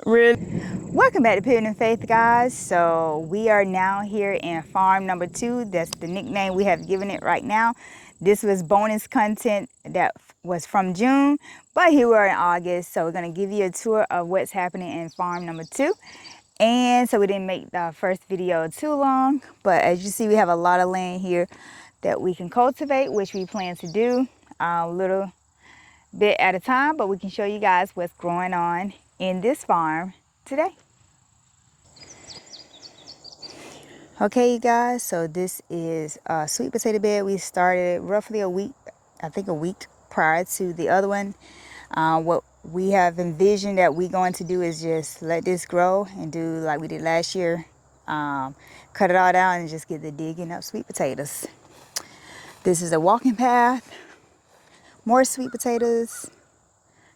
Really? Welcome back to Pivot in Faith, guys. So we are now here in farm number 2. That's the nickname we have given it right now. This was bonus content that was from June, but here we are in August. So we're going to give you a tour of what's happening in farm number 2. And so we didn't make the first video too long, but as you see, we have a lot of land here that we can cultivate, which we plan to do a little bit at a time, but we can show you guys what's growing on in this farm today. Okay, you guys, so this is a sweet potato bed. We started roughly a week prior to the other one. What we have envisioned that we're going to do is just let this grow and do like we did last year. Cut it all down and just get the digging up sweet potatoes. This is a walking path. More sweet potatoes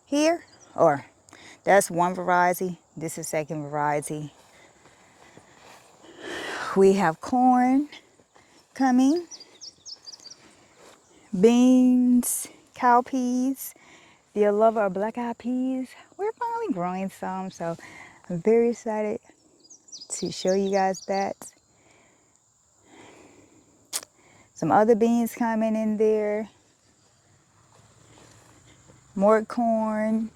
here, or that's one variety. This is second variety. We have corn coming, beans, cowpeas, the lover of black-eyed peas. We're finally growing some, so I'm very excited to show you guys that. Some other beans coming in there. More corn,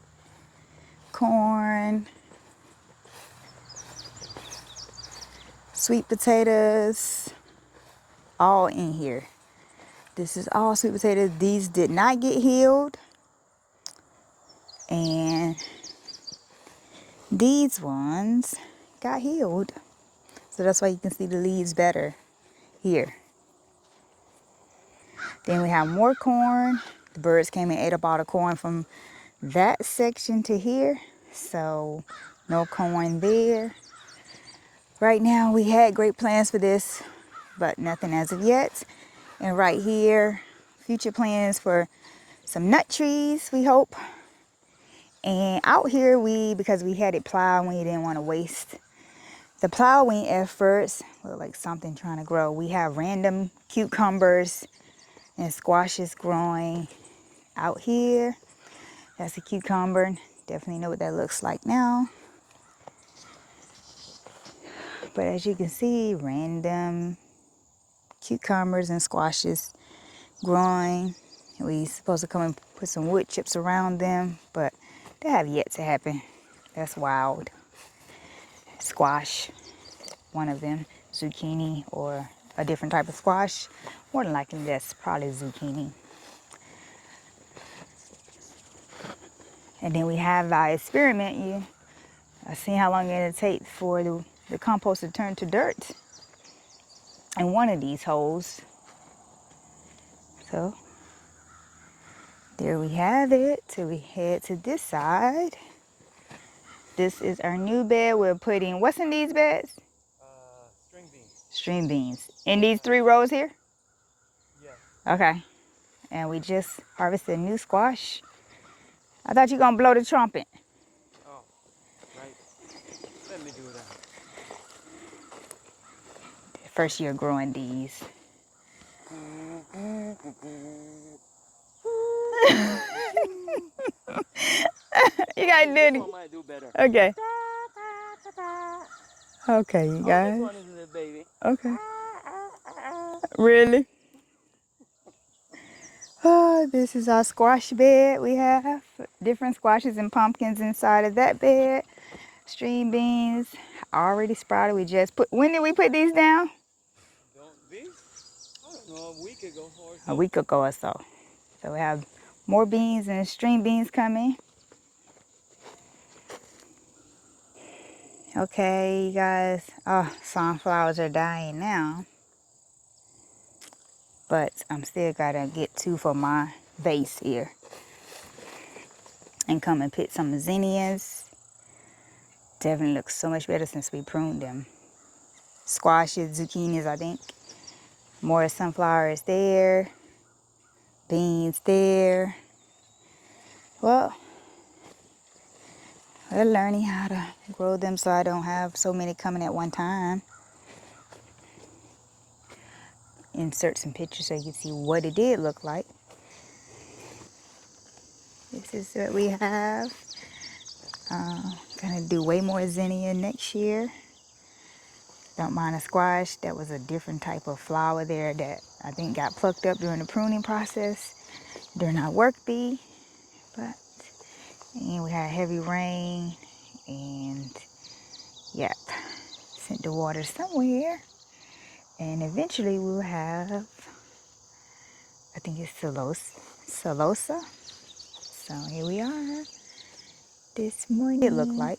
sweet potatoes, all in here. This is all sweet potatoes. These did not get healed. And these ones got healed. So that's why you can see the leaves better here. Then we have more corn. The birds came and ate up all the corn from that section to here. So no corn there. Right now we had great plans for this, but nothing as of yet. And right here, future plans for some nut trees, we hope. And out here, because we had it plowed, we didn't want to waste the plowing efforts. Look like something trying to grow. We have random cucumbers and squashes growing out here. That's a cucumber. Definitely know what that looks like now. But as you can see, random cucumbers and squashes growing. We supposed to come and put some wood chips around them, but they have yet to happen. That's wild. Squash, one of them, zucchini or a different type of squash. More than likely that's probably zucchini. And then we have our experiment. I see how long it'll take for the compost to turn to dirt in one of these holes. So there we have it. So we head to this side. This is our new bed. We're putting, what's in these beds? String beans. String beans. In these 3 rows here? Yeah. Okay. And we just harvested new squash. I thought you were going to blow the trumpet. Oh, right. Let me do that. First year growing these. You guys did it. This one might do better. Okay. Okay, you Oh, guys. this one is a baby. Okay. Really? Oh, this is our squash bed. We have different squashes and pumpkins inside of that bed. String beans already sprouted. We just put, when did we put these down? These? I don't know, a week ago or so. A week ago or so. So we have more beans and string beans coming. Okay, you guys. Oh, sunflowers are dying now. But I'm still gotta get 2 for my vase here. And come and pick some zinnias. Definitely looks so much better since we pruned them. Squashes, zucchinis, I think. More sunflowers there. Beans there. Well, we're learning how to grow them so I don't have so many coming at one time. Insert some pictures so you can see what it did look like. This is what we have. Gonna do way more zinnia next year. Don't mind a squash. That was a different type of flower there that I think got plucked up during the pruning process during our work bee. But, and we had heavy rain, and yep, sent the water somewhere. And eventually we'll have, I think it's Celosa. So here we are this morning. It looked like.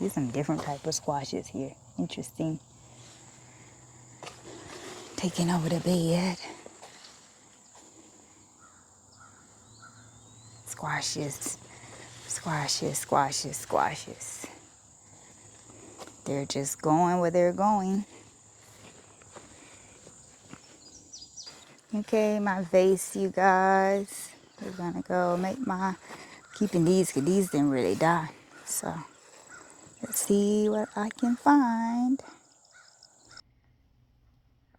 There's some different type of squashes here. Interesting. Taking over the bed. Squashes, squashes, squashes, squashes. They're just going where they're going. Okay, my vase, you guys. We're gonna go make my, keeping these because these didn't really die. So let's see what I can find.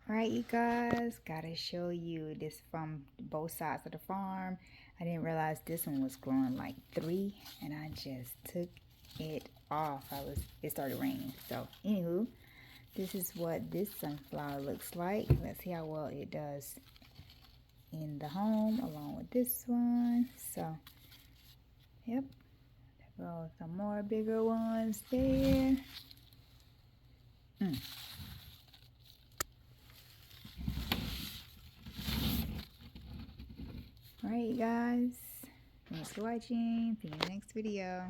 Alright, you guys, gotta show you this from both sides of the farm. I didn't realize this one was growing like 3, and I just took it off. It started raining. So anywho, this is what this sunflower looks like. Let's see how well it does in the home along with this one. So yep, there go some more bigger ones there. Alright, you guys, thanks for watching. See you in the next video.